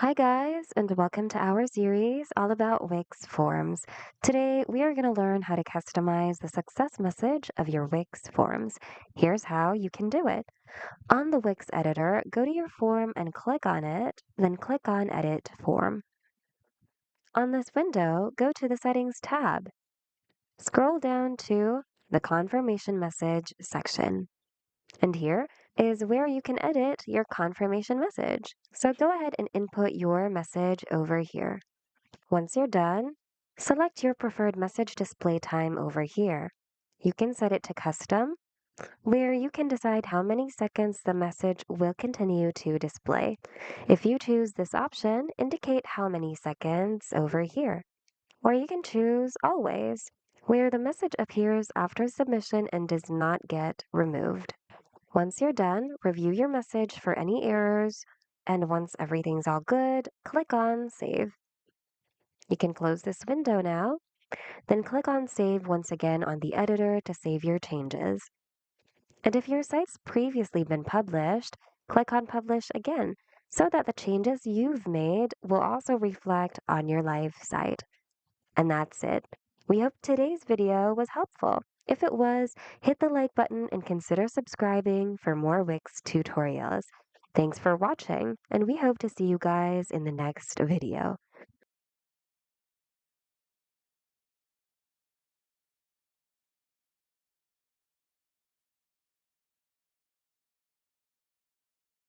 Hi, guys, and welcome to our series all about Wix forms. Today, we are going to learn how to customize the success message of your Wix forms. Here's how you can do it. On the Wix editor, go to your form and click on it, then click on Edit Form. On this window, go to the Settings tab. Scroll down to the Confirmation Message section. And here is where you can edit your confirmation message. So go ahead and input your message over here. Once you're done, select your preferred message display time over here. You can set it to custom, where you can decide how many seconds the message will continue to display. If you choose this option, indicate how many seconds over here. Or you can choose always, where the message appears after submission and does not get removed. Once you're done, review your message for any errors, and once everything's all good, click on Save. You can close this window now, then click on Save once again on the editor to save your changes. And if your site's previously been published, click on Publish again so that the changes you've made will also reflect on your live site. And that's it. We hope today's video was helpful. If it was, hit the like button and consider subscribing for more Wix tutorials. Thanks for watching, and we hope to see you guys in the next video.